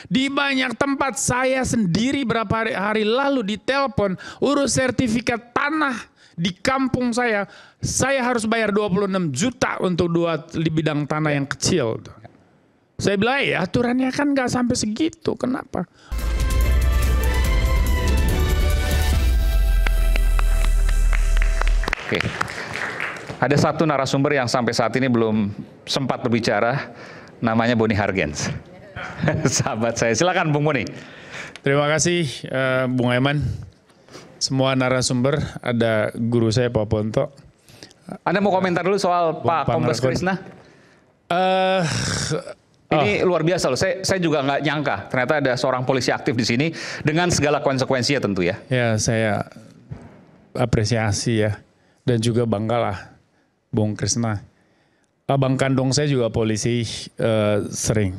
Di banyak tempat saya sendiri berapa hari lalu ditelepon urus sertifikat tanah di kampung saya harus bayar 26 juta untuk di bidang tanah yang kecil. Saya bilang ya aturannya kan nggak sampai segitu, kenapa? Oke. Ada satu narasumber yang sampai saat ini belum sempat berbicara, namanya Boni Hargens. Sahabat saya, silakan Bung Boni. Terima kasih Bung Eman. Semua narasumber, ada guru saya Pak Ponto. Anda mau komentar dulu soal Pak Kombes Krisna? Ini luar biasa loh, saya juga nggak nyangka ternyata ada seorang polisi aktif di sini dengan segala konsekuensinya tentu ya. Ya, saya apresiasi ya, dan juga banggalah Bung Krisna. Abang kandung saya juga polisi sering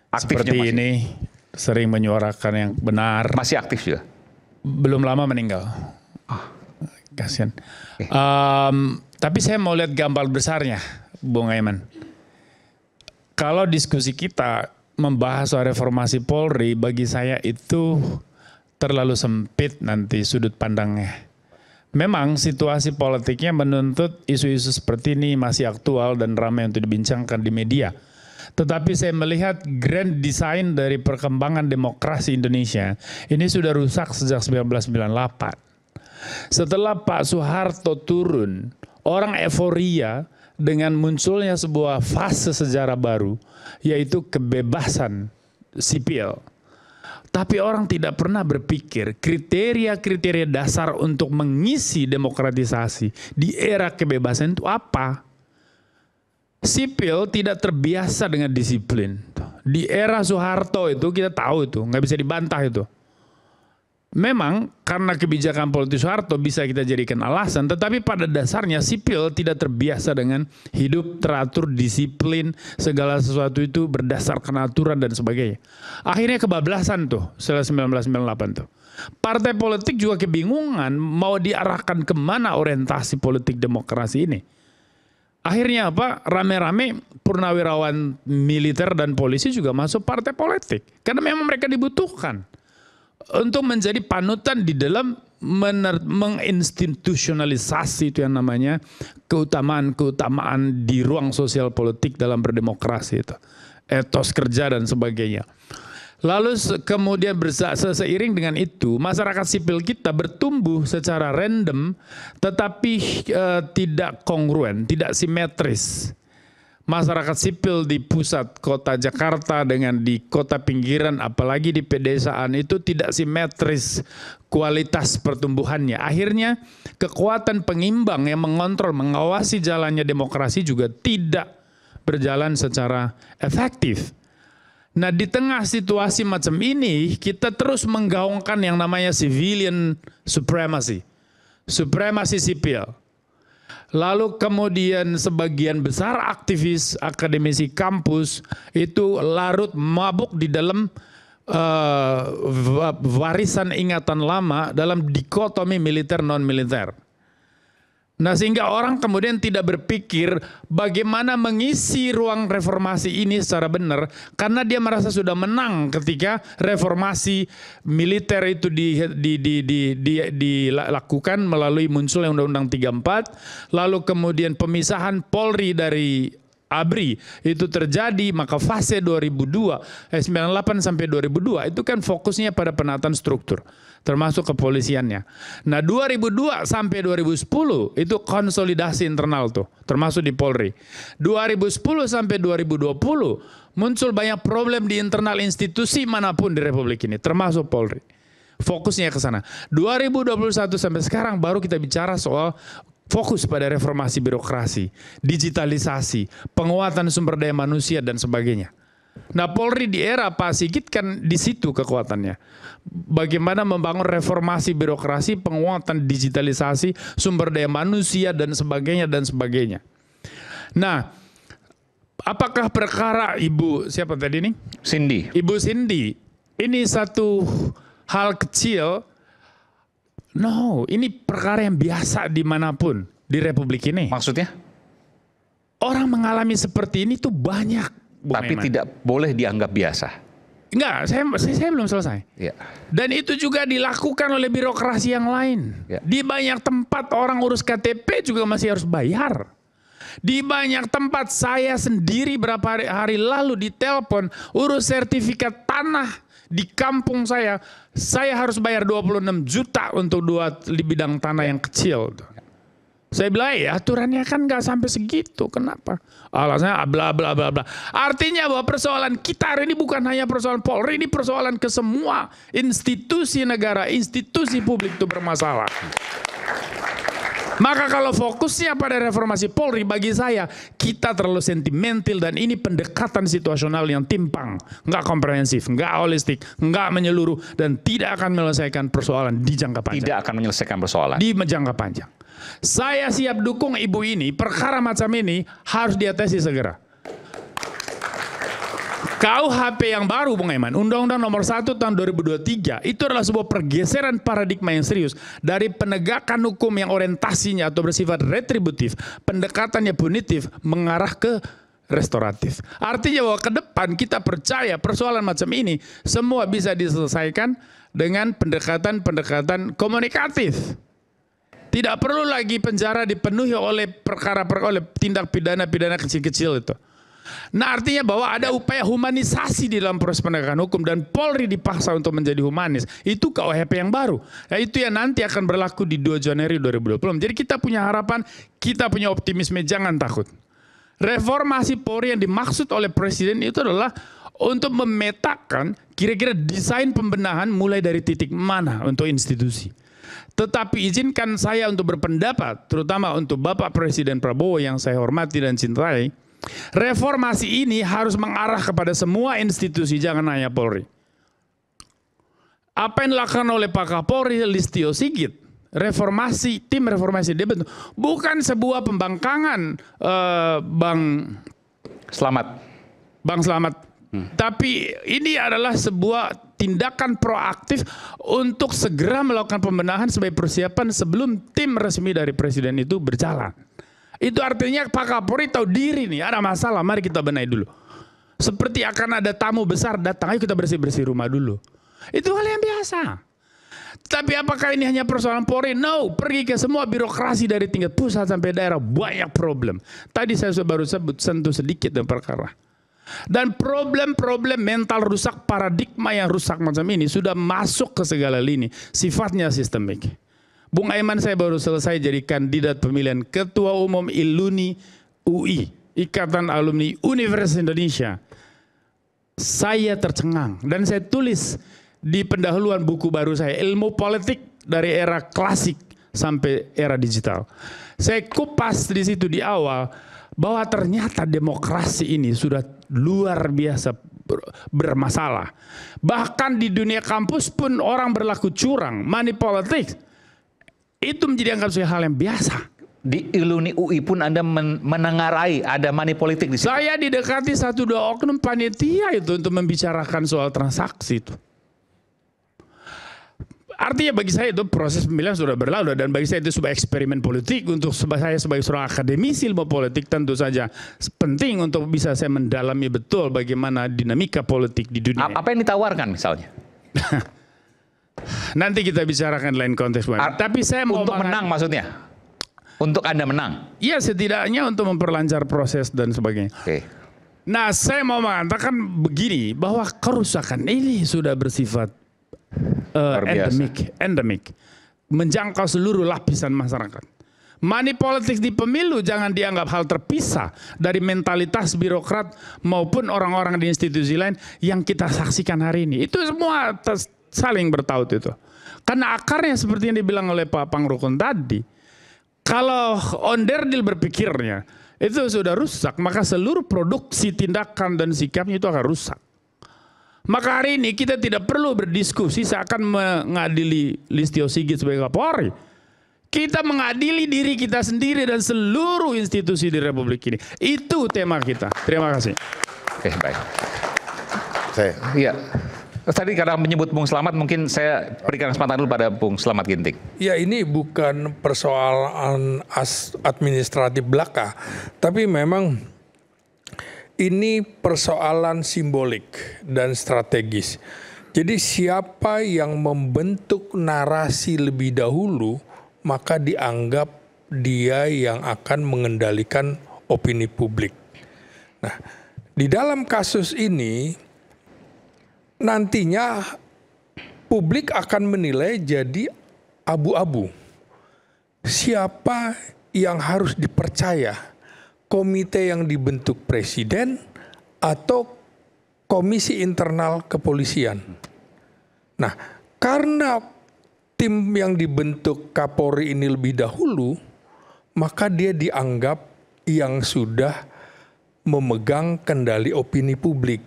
Aktifnya seperti masih. ini, sering menyuarakan yang benar. Masih aktif juga? Belum lama meninggal. Kasian. Tapi saya mau lihat gambar besarnya, Bung Aiman. Kalau diskusi kita membahas soal reformasi Polri, bagi saya itu terlalu sempit nanti sudut pandangnya. Memang situasi politiknya menuntut isu-isu seperti ini masih aktual dan ramai untuk dibincangkan di media. Tetapi saya melihat grand design dari perkembangan demokrasi Indonesia ini sudah rusak sejak 1998. Setelah Pak Soeharto turun, orang euforia dengan munculnya sebuah fase sejarah baru, yaitu kebebasan sipil. Tapi orang tidak pernah berpikir kriteria-kriteria dasar untuk mengisi demokratisasi di era kebebasan itu apa? Sipil tidak terbiasa dengan disiplin. Di era Soeharto itu kita tahu itu, nggak bisa dibantah itu. Memang karena kebijakan politik Soeharto bisa kita jadikan alasan, tetapi pada dasarnya sipil tidak terbiasa dengan hidup teratur, disiplin, segala sesuatu itu berdasarkan aturan dan sebagainya. Akhirnya kebablasan tuh setelah 1998 tuh. Partai politik juga kebingungan mau diarahkan kemana orientasi politik demokrasi ini. Akhirnya apa? Rame-rame purnawirawan militer dan polisi juga masuk partai politik. Karena memang mereka dibutuhkan untuk menjadi panutan di dalam menginstitusionalisasi itu yang namanya keutamaan-keutamaan di ruang sosial politik dalam berdemokrasi itu. Etos kerja dan sebagainya. Lalu kemudian seiring dengan itu masyarakat sipil kita bertumbuh secara random tetapi tidak kongruen, tidak simetris. Masyarakat sipil di pusat kota Jakarta dengan di kota pinggiran apalagi di pedesaan itu tidak simetris kualitas pertumbuhannya. Akhirnya kekuatan pengimbang yang mengontrol, mengawasi jalannya demokrasi juga tidak berjalan secara efektif. Nah di tengah situasi macam ini kita terus menggaungkan yang namanya civilian supremacy, supremasi sipil. Lalu kemudian sebagian besar aktivis akademisi kampus itu larut mabuk di dalam warisan ingatan lama dalam dikotomi militer non-militer. Nah sehingga orang kemudian tidak berpikir bagaimana mengisi ruang reformasi ini secara benar karena dia merasa sudah menang ketika reformasi militer itu dilakukan melalui munculnya Undang-Undang 34, lalu kemudian pemisahan Polri dari ABRI itu terjadi, maka fase 98 sampai 2002 itu kan fokusnya pada penataan struktur termasuk kepolisiannya. Nah 2002 sampai 2010 itu konsolidasi internal tuh termasuk di Polri. 2010 sampai 2020 muncul banyak problem di internal institusi manapun di Republik ini termasuk Polri. Fokusnya ke sana. 2021 sampai sekarang baru kita bicara soal fokus pada reformasi birokrasi, digitalisasi, penguatan sumber daya manusia dan sebagainya. Nah Polri di era Pak Sigit kan di situ kekuatannya. Bagaimana membangun reformasi birokrasi, penguatan digitalisasi, sumber daya manusia dan sebagainya dan sebagainya. Nah, apakah perkara Ibu siapa tadi nih? Cindy. Ibu Cindy. Ini satu hal kecil. No, ini perkara yang biasa dimanapun di Republik ini. Maksudnya? Orang mengalami seperti ini tuh banyak. Tapi tidak boleh dianggap biasa. Enggak, saya belum selesai. Ya. Dan itu juga dilakukan oleh birokrasi yang lain. Ya. Di banyak tempat orang urus KTP juga masih harus bayar. Di banyak tempat saya sendiri berapa hari lalu ditelepon urus sertifikat tanah di kampung saya harus bayar 26 juta untuk di bidang tanah yang kecil. Saya bilang ya aturannya kan nggak sampai segitu, kenapa? Alasannya bla bla bla bla. Artinya bahwa persoalan kita hari ini bukan hanya persoalan Polri, ini persoalan ke semua institusi negara, institusi publik itu bermasalah. Maka kalau fokusnya pada reformasi Polri, bagi saya kita terlalu sentimental dan ini pendekatan situasional yang timpang, nggak komprehensif, nggak holistik, nggak menyeluruh dan tidak akan menyelesaikan persoalan di jangka panjang. Tidak akan menyelesaikan persoalan. Di jangka panjang. Saya siap dukung ibu ini, perkara macam ini harus diatasi segera. KUHP yang baru, Bung Aiman, Undang-Undang Nomor 1 Tahun 2023, itu adalah sebuah pergeseran paradigma yang serius dari penegakan hukum yang orientasinya atau bersifat retributif, pendekatannya punitif, mengarah ke restoratif. Artinya bahwa ke depan kita percaya persoalan macam ini semua bisa diselesaikan dengan pendekatan-pendekatan komunikatif. Tidak perlu lagi penjara dipenuhi oleh oleh tindak pidana kecil-kecil itu. Nah artinya bahwa ada upaya humanisasi di dalam proses penegakan hukum dan Polri dipaksa untuk menjadi humanis. Itu KUHP yang baru. Nah, itu yang nanti akan berlaku di 2 Januari 2020. Jadi kita punya harapan, kita punya optimisme, jangan takut. Reformasi Polri yang dimaksud oleh Presiden itu adalah untuk memetakan kira-kira desain pembenahan mulai dari titik mana untuk institusi. Tetapi izinkan saya untuk berpendapat, terutama untuk Bapak Presiden Prabowo yang saya hormati dan cintai, reformasi ini harus mengarah kepada semua institusi, jangan hanya Polri. Apa yang dilakukan oleh Pak Kapolri Listio Sigit, tim reformasi dia bentuk, bukan sebuah pembangkangan Bang Slamet. Tapi ini adalah sebuah tindakan proaktif untuk segera melakukan pembenahan sebagai persiapan sebelum tim resmi dari Presiden itu berjalan. Itu artinya Pak Kapolri tahu diri nih, ada masalah, mari kita benahi dulu. Seperti akan ada tamu besar datang, ayo kita bersih-bersih rumah dulu. Itu hal yang biasa. Tapi apakah ini hanya persoalan Polri? No, pergi ke semua birokrasi dari tingkat pusat sampai daerah, banyak problem. Tadi saya baru sebut, sentuh sedikit dan perkara. Dan problem-problem mental rusak, paradigma yang rusak macam ini sudah masuk ke segala lini, sifatnya sistemik. Bung Aiman saya baru selesai jadi kandidat pemilihan Ketua Umum ILUNI UI, Ikatan Alumni Universitas Indonesia. Saya tercengang dan saya tulis di pendahuluan buku baru saya, Ilmu Politik dari Era Klasik sampai Era Digital. Saya kupas di situ di awal bahwa ternyata demokrasi ini sudah luar biasa bermasalah. Bahkan di dunia kampus pun orang berlaku curang, money politics. Itu menjadi anggap sebagai hal yang biasa. Di ILUNI UI pun Anda menengarai ada money politik di situ. Saya didekati 1-2 oknum panitia itu untuk membicarakan soal transaksi itu. Artinya bagi saya itu proses pemilihan sudah berlalu dan bagi saya itu sebuah eksperimen politik untuk saya sebagai seorang akademisi ilmu politik tentu saja penting untuk bisa saya mendalami betul bagaimana dinamika politik di dunia. Apa yang ditawarkan misalnya? Nanti kita bicarakan lain konteks. Tapi saya mau untuk menang maksudnya? Untuk Anda menang? Iya setidaknya untuk memperlancar proses dan sebagainya. Oke. Nah saya mau begini bahwa kerusakan ini sudah bersifat endemik, menjangkau seluruh lapisan masyarakat. Money politics di pemilu jangan dianggap hal terpisah dari mentalitas birokrat maupun orang-orang di institusi lain yang kita saksikan hari ini. Itu semua saling bertaut itu. Karena akarnya seperti yang dibilang oleh Pak Pangrukun tadi, kalau onderdil berpikirnya itu sudah rusak, maka seluruh produksi tindakan dan sikapnya itu akan rusak. Maka hari ini kita tidak perlu berdiskusi seakan mengadili Listio Sigit sebagai Kapolri. Kita mengadili diri kita sendiri dan seluruh institusi di Republik ini. Itu tema kita. Terima kasih. Oke, baik. Iya. Tadi karena menyebut Bung Slamet, mungkin saya berikan kesempatan dulu pada Bung Slamet Ginting. Ya ini bukan persoalan administratif belaka, tapi memang ini persoalan simbolik dan strategis. Jadi siapa yang membentuk narasi lebih dahulu, maka dianggap dia yang akan mengendalikan opini publik. Nah, di dalam kasus ini nantinya publik akan menilai jadi abu-abu. Siapa yang harus dipercaya? Komite yang dibentuk presiden atau komisi internal kepolisian? Nah, karena tim yang dibentuk Kapolri ini lebih dahulu, maka dia dianggap yang sudah memegang kendali opini publik.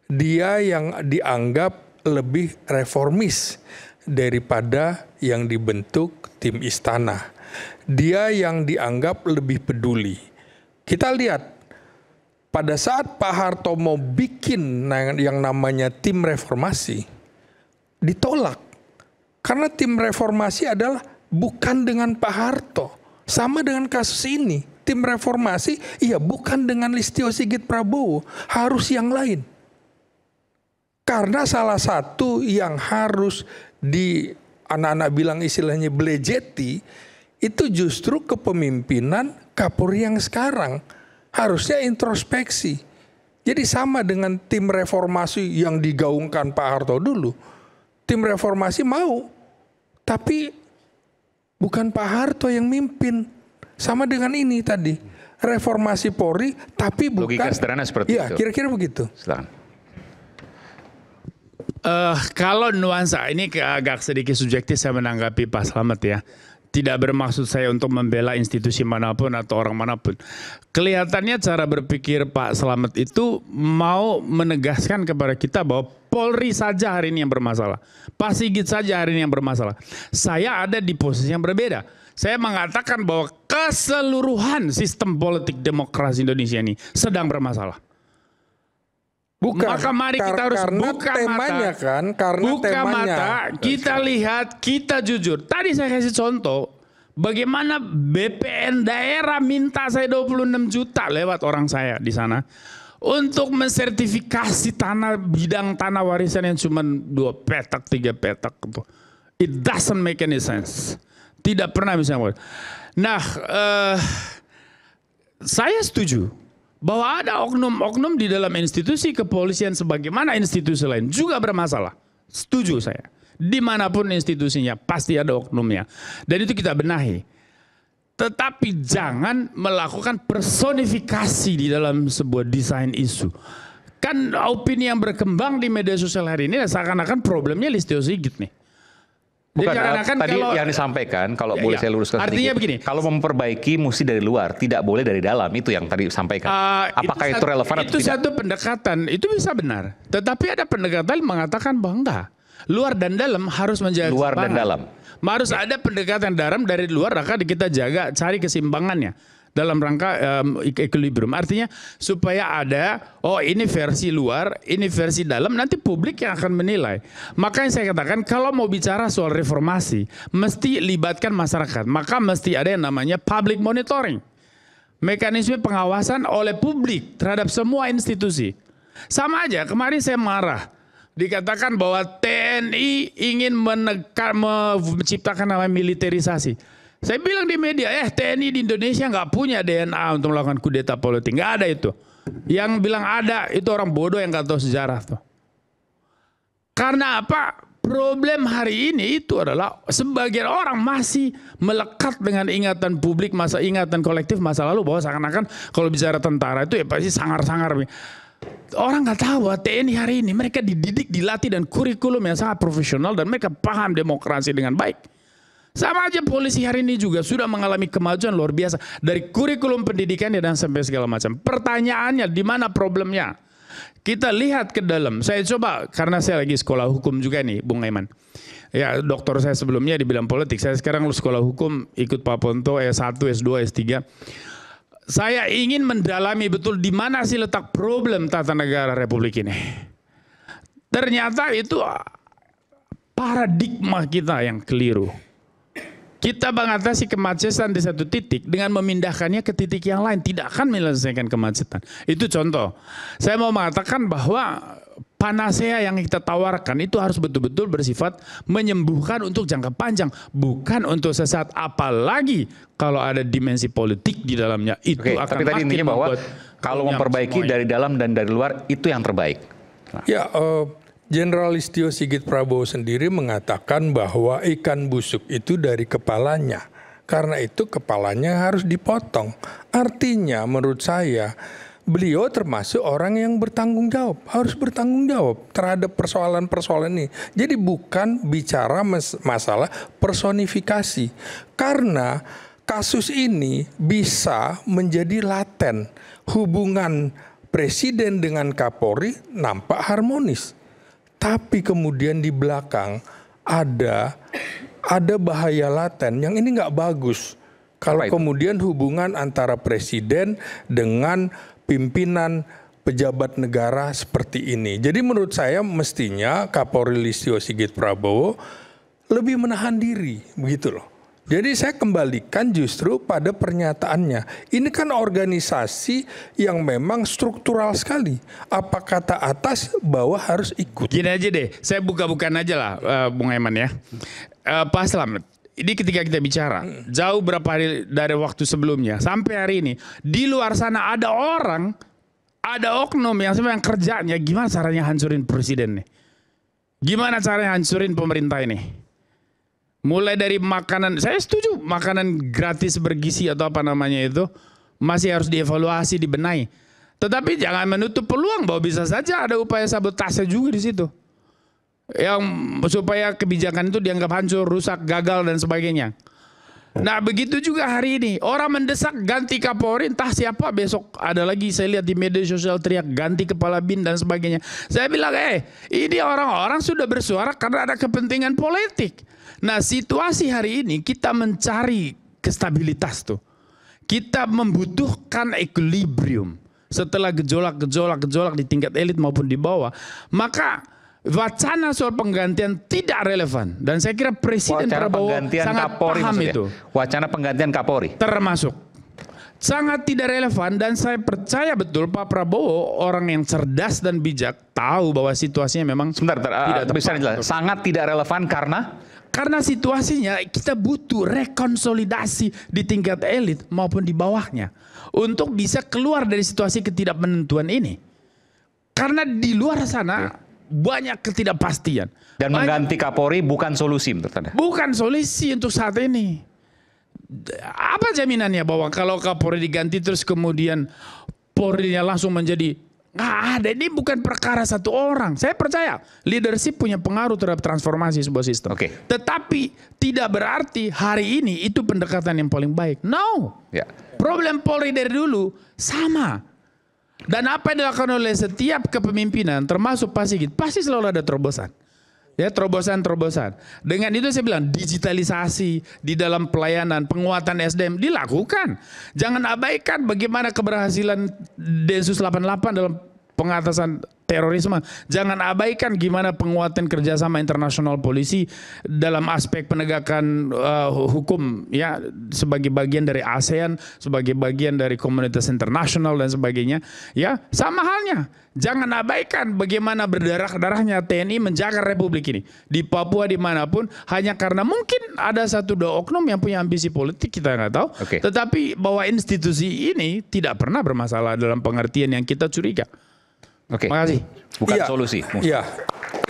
Dia yang dianggap lebih reformis daripada yang dibentuk tim istana. Dia yang dianggap lebih peduli. Kita lihat pada saat Pak Harto mau bikin yang namanya tim reformasi, ditolak. Karena tim reformasi adalah bukan dengan Pak Harto. Sama dengan kasus ini. Tim reformasi, iya bukan dengan Listio Sigit Prabowo, harus yang lain. Karena salah satu yang harus anak-anak bilang istilahnya belejeti, itu justru kepemimpinan Kapolri yang sekarang. Harusnya introspeksi. Jadi sama dengan tim reformasi yang digaungkan Pak Harto dulu. Tim reformasi mau, tapi bukan Pak Harto yang mimpin. Sama dengan ini tadi, reformasi Polri, tapi bukan. Logika sederhana seperti ya, itu. Kira-kira begitu. Silakan. Kalau nuansa ini agak sedikit subjektif saya menanggapi Pak Slamet ya. Tidak bermaksud saya untuk membela institusi manapun atau orang manapun. Kelihatannya cara berpikir Pak Slamet itu mau menegaskan kepada kita bahwa Polri saja hari ini yang bermasalah. Pak Sigit saja hari ini yang bermasalah. Saya ada di posisi yang berbeda. Saya mengatakan bahwa keseluruhan sistem politik demokrasi Indonesia ini sedang bermasalah. Bukan. Maka mari kita harus buka temanya mata. Kan, karena buka temanya. mata, kita lihat, kita jujur. Tadi saya kasih contoh, bagaimana BPN daerah minta saya 26 juta lewat orang saya di sana. Untuk mensertifikasi bidang tanah warisan yang cuma 2 petak, 3 petak. It doesn't make any sense. Tidak pernah bisa. Nah, saya setuju bahwa ada oknum-oknum di dalam institusi kepolisian sebagaimana institusi lain juga bermasalah. Setuju saya. Dimanapun institusinya pasti ada oknumnya. Dan itu kita benahi. Tetapi jangan melakukan personifikasi di dalam sebuah desain isu. Kan opini yang berkembang di media sosial hari ini seakan-akan problemnya Listio Sigit nih. Bukan, tadi kalau, yang disampaikan, kalau boleh saya luruskan artinya sedikit. Begini. Kalau memperbaiki mesti dari luar, tidak boleh dari dalam. Itu yang tadi disampaikan. Apakah itu relevan atau tidak? Itu satu pendekatan, itu bisa benar. Tetapi ada pendekatan yang mengatakan bahwa enggak. Luar dan dalam harus menjaga luar keseimbangan. Dan dalam. Harus ada pendekatan dalam dari luar, maka kita jaga, cari keseimbangannya. Dalam rangka equilibrium. Artinya supaya ada, oh ini versi luar, ini versi dalam, nanti publik yang akan menilai. Makanya saya katakan kalau mau bicara soal reformasi, mesti libatkan masyarakat. Maka mesti ada yang namanya public monitoring. Mekanisme pengawasan oleh publik terhadap semua institusi. Sama aja, kemarin saya marah. Dikatakan bahwa TNI ingin menciptakan namanya militerisasi. Saya bilang di media, TNI di Indonesia nggak punya DNA untuk melakukan kudeta politik. Nggak ada itu. Yang bilang ada, itu orang bodoh yang nggak tahu sejarah. Tuh. Karena apa? Problem hari ini itu adalah sebagian orang masih melekat dengan ingatan publik, ingatan kolektif masa lalu. Bahwa seakan-akan kalau bicara tentara itu ya pasti sangar-sangar. Orang nggak tahu bahwa TNI hari ini mereka dididik, dilatih dan kurikulum yang sangat profesional. Dan mereka paham demokrasi dengan baik. Sama aja polisi hari ini juga sudah mengalami kemajuan luar biasa. Dari kurikulum pendidikannya dan sampai segala macam. Pertanyaannya di mana problemnya? Kita lihat ke dalam. Saya coba, karena saya lagi sekolah hukum juga nih Bung Aiman. Ya dokter saya sebelumnya di bidang politik. Saya sekarang sekolah hukum ikut Pak Ponto S1, S2, S3. Saya ingin mendalami betul di mana sih letak problem tata negara Republik ini. Ternyata itu paradigma kita yang keliru. Kita mengatasi kemacetan di satu titik dengan memindahkannya ke titik yang lain tidak akan menyelesaikan kemacetan. Itu contoh. Saya mau mengatakan bahwa panacea yang kita tawarkan itu harus betul-betul bersifat menyembuhkan untuk jangka panjang, bukan untuk sesaat. Apalagi kalau ada dimensi politik di dalamnya, itu akan tapi tadi intinya bahwa kalau memperbaiki dari dalam dan dari luar itu yang terbaik. Ya, Jenderal Listio Sigit Prabowo sendiri mengatakan bahwa ikan busuk itu dari kepalanya. Karena itu kepalanya harus dipotong. Artinya menurut saya beliau termasuk orang yang bertanggung jawab. Harus bertanggung jawab terhadap persoalan-persoalan ini. Jadi bukan bicara masalah personifikasi. Karena kasus ini bisa menjadi laten. Hubungan Presiden dengan Kapolri nampak harmonis. Tapi kemudian di belakang ada bahaya laten yang ini nggak bagus. Kalau kemudian hubungan antara presiden dengan pimpinan pejabat negara seperti ini. Jadi menurut saya mestinya Kapolri Listio Sigit Prabowo lebih menahan diri, begitu loh. Jadi saya kembalikan justru pada pernyataannya. Ini kan organisasi yang memang struktural sekali. Apa kata atas, bawah harus ikut. Gini aja deh, saya buka-bukaan aja lah Bung Eman ya. Pak Slamet, ini ketika kita bicara, jauh berapa hari dari waktu sebelumnya, sampai hari ini, di luar sana ada orang, ada oknum yang sebenarnya kerjanya, gimana caranya hancurin presiden nih? Gimana caranya hancurin pemerintah ini? Mulai dari makanan, saya setuju makanan gratis bergizi atau apa namanya itu masih harus dievaluasi, dibenahi. Tetapi jangan menutup peluang bahwa bisa saja ada upaya sabotase juga di situ. Yang supaya kebijakan itu dianggap hancur, rusak, gagal dan sebagainya. Nah begitu juga hari ini orang mendesak ganti Kapolri, entah siapa, besok ada lagi saya lihat di media sosial teriak ganti kepala bin dan sebagainya. Saya bilang ini orang-orang sudah bersuara karena ada kepentingan politik. Nah situasi hari ini kita mencari kestabilitas tuh. Kita membutuhkan equilibrium setelah gejolak di tingkat elit maupun di bawah. Maka wacana soal penggantian tidak relevan. Dan saya kira Presiden Prabowo sangat paham itu. Wacana penggantian Kapolri. Termasuk. Sangat tidak relevan dan saya percaya betul Pak Prabowo orang yang cerdas dan bijak tahu bahwa situasinya memang tidak tepat. Sangat tidak relevan karena situasinya kita butuh rekonsolidasi di tingkat elit maupun di bawahnya untuk bisa keluar dari situasi ketidakmenentuan ini. Karena di luar sana banyak ketidakpastian. Dan mengganti Kapolri bukan solusi menurut Anda? Bukan solusi untuk saat ini. Apa jaminannya bahwa kalau Kapolri diganti terus kemudian Polri-nya langsung menjadi nggak ada, ini bukan perkara satu orang. Saya percaya leadership punya pengaruh terhadap transformasi sebuah sistem. Tetapi tidak berarti hari ini itu pendekatan yang paling baik. No. Problem Polri dari dulu sama. Dan apa yang dilakukan oleh setiap kepemimpinan termasuk Pak Sigit pasti selalu ada terobosan. Ya, terobosan. Dengan itu saya bilang digitalisasi di dalam pelayanan, penguatan SDM dilakukan. Jangan abaikan bagaimana keberhasilan Densus 88 dalam pengatasan terorisme. Jangan abaikan gimana penguatan kerjasama internasional polisi dalam aspek penegakan hukum ya sebagai bagian dari ASEAN, sebagai bagian dari komunitas internasional dan sebagainya. Ya, sama halnya. Jangan abaikan bagaimana berdarah-darahnya TNI menjaga Republik ini. Di Papua dimanapun hanya karena mungkin ada satu dua oknum yang punya ambisi politik kita nggak tahu. Tetapi bahwa institusi ini tidak pernah bermasalah dalam pengertian yang kita curiga. Terima kasih. Bukan solusi. Iya.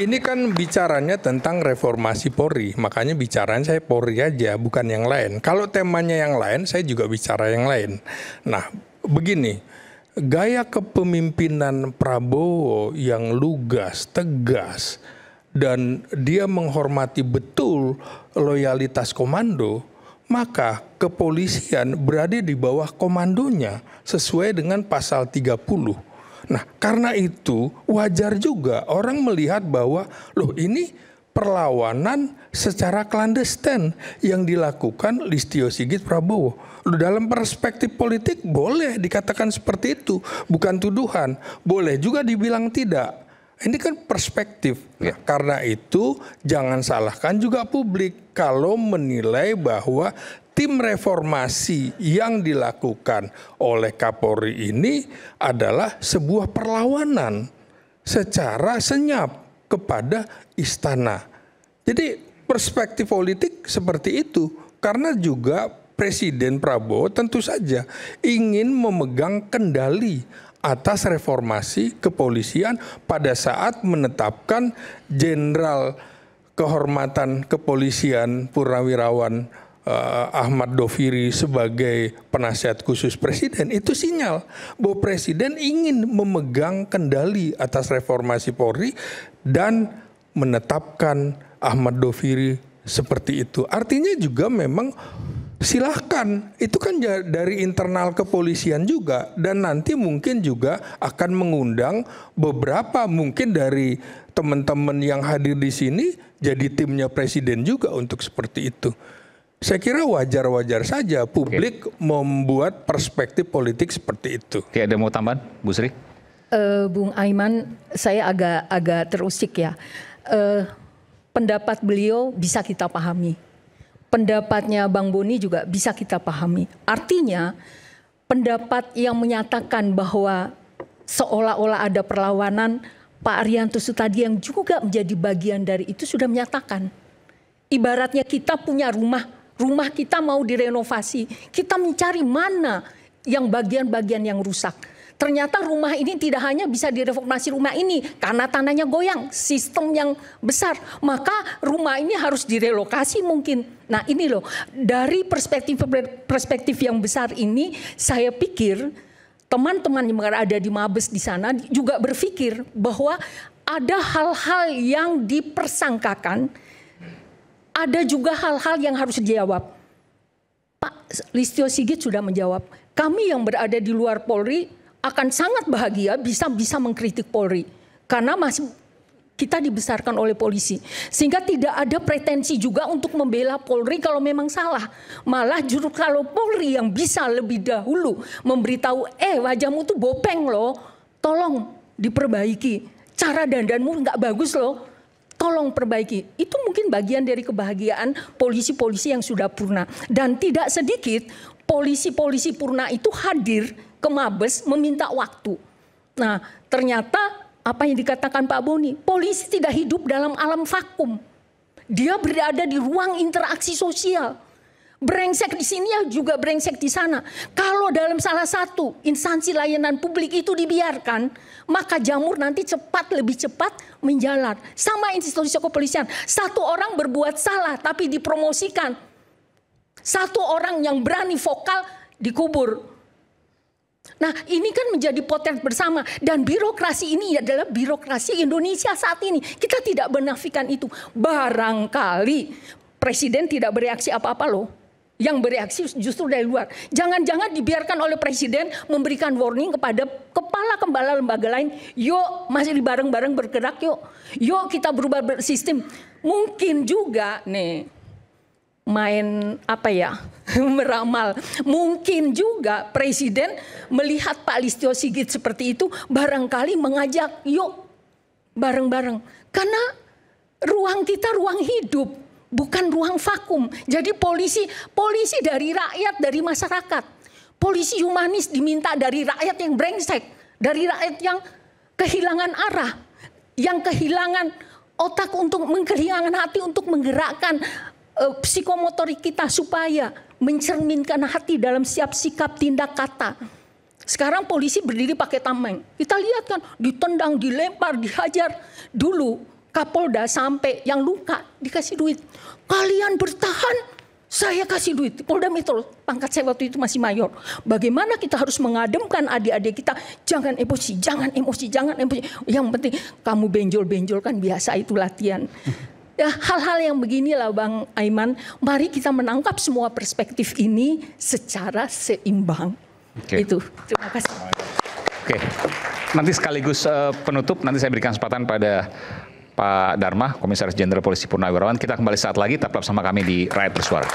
Ini kan bicaranya tentang reformasi Polri. Makanya bicaranya saya Polri aja, bukan yang lain. Kalau temanya yang lain, saya juga bicara yang lain. Nah, begini. Gaya kepemimpinan Prabowo yang lugas, tegas, dan dia menghormati betul loyalitas komando, maka kepolisian berada di bawah komandonya sesuai dengan pasal 30. Nah, karena itu wajar juga orang melihat bahwa loh ini perlawanan secara klandestin yang dilakukan Listio Sigit Prabowo. Loh, dalam perspektif politik boleh dikatakan seperti itu, bukan tuduhan. Boleh juga dibilang tidak. Ini kan perspektif. Nah, karena itu jangan salahkan juga publik kalau menilai bahwa tim reformasi yang dilakukan oleh Kapolri ini adalah sebuah perlawanan secara senyap kepada istana. Jadi perspektif politik seperti itu. Karena juga Presiden Prabowo tentu saja ingin memegang kendali atas reformasi kepolisian pada saat menetapkan Jenderal Kehormatan Kepolisian Purnawirawan Ahmad Doviri sebagai penasihat khusus Presiden. Itu sinyal bahwa Presiden ingin memegang kendali atas reformasi Polri dan menetapkan Ahmad Doviri seperti itu. Artinya juga memang silahkan, itu kan dari internal kepolisian juga, dan nanti mungkin juga akan mengundang beberapa mungkin dari teman-teman yang hadir di sini jadi timnya Presiden juga untuk seperti itu. Saya kira wajar-wajar saja publik membuat perspektif politik seperti itu. Oke, ada mau tambahan, Bu Sri? Bung Aiman, saya agak terusik ya. Pendapat beliau bisa kita pahami. Pendapatnya Bang Boni juga bisa kita pahami. Artinya pendapat yang menyatakan bahwa seolah-olah ada perlawanan, Pak Arianto Sutadi yang juga menjadi bagian dari itu sudah menyatakan. Ibaratnya kita punya rumah kita mau direnovasi, kita mencari mana yang bagian-bagian yang rusak. Ternyata rumah ini tidak hanya bisa direformasi rumah ini karena tanahnya goyang, sistem yang besar. Maka rumah ini harus direlokasi mungkin. Nah ini loh, dari perspektif yang besar ini saya pikir teman-teman yang ada di Mabes di sana juga berpikir bahwa ada hal-hal yang dipersangkakan, ada juga hal-hal yang harus dijawab. Pak Listio Sigit sudah menjawab, kami yang berada di luar Polri akan sangat bahagia bisa mengkritik Polri karena masih kita dibesarkan oleh polisi, sehingga tidak ada pretensi juga untuk membela Polri kalau memang salah. Malah justru kalau Polri yang bisa lebih dahulu memberitahu, wajahmu tuh bopeng loh, tolong diperbaiki, cara dandanmu nggak bagus loh, tolong perbaiki. Itu mungkin bagian dari kebahagiaan polisi-polisi yang sudah purna. Dan tidak sedikit polisi-polisi purna itu hadir ke Mabes meminta waktu. Nah, ternyata apa yang dikatakan Pak Boni, polisi tidak hidup dalam alam vakum. Dia berada di ruang interaksi sosial. Brengsek di sini ya juga brengsek di sana. Kalau dalam salah satu instansi layanan publik itu dibiarkan, maka jamur nanti lebih cepat menjalar. Sama institusi kepolisian. Satu orang berbuat salah tapi dipromosikan. Satu orang yang berani vokal dikubur. Nah ini kan menjadi potret bersama, dan birokrasi ini adalah birokrasi Indonesia saat ini. Kita tidak menafikan itu. Barangkali Presiden tidak bereaksi apa-apa loh. Yang bereaksi justru dari luar. Jangan-jangan dibiarkan oleh Presiden memberikan warning kepada kepala-kepala lembaga lain. Yuk masih bareng-bareng bergerak yuk. Yuk kita berubah sistem. Mungkin juga nih main meramal. Mungkin juga Presiden melihat Pak Listio Sigit seperti itu, barangkali mengajak yuk bareng-bareng. Karena ruang kita ruang hidup, bukan ruang vakum. Jadi polisi dari rakyat, dari masyarakat. Polisi humanis diminta dari rakyat yang brengsek, dari rakyat yang kehilangan arah, yang kehilangan otak untuk kehilangan hati untuk menggerakkan psikomotorik kita supaya mencerminkan hati dalam setiap sikap, tindak, kata. Sekarang polisi berdiri pakai tameng. Kita lihat kan ditendang, dilempar, dihajar. Dulu Kapolda sampai yang luka dikasih duit. Kalian bertahan, saya kasih duit. Polda Metro, pangkat saya waktu itu masih mayor. Bagaimana kita harus mengademkan adik-adik kita. Jangan emosi, jangan emosi, jangan emosi. Yang penting kamu benjol-benjol kan biasa itu latihan. Ya, hal-hal yang beginilah Bang Aiman, mari kita menangkap semua perspektif ini secara seimbang. Itu, terima kasih. Oke, nanti sekaligus penutup, nanti saya berikan kesempatan pada Pak Dharma, Komisaris Jenderal Polisi Purnawirawan. Kita kembali saat lagi, tetap bersama kami di Rakyat Bersuara.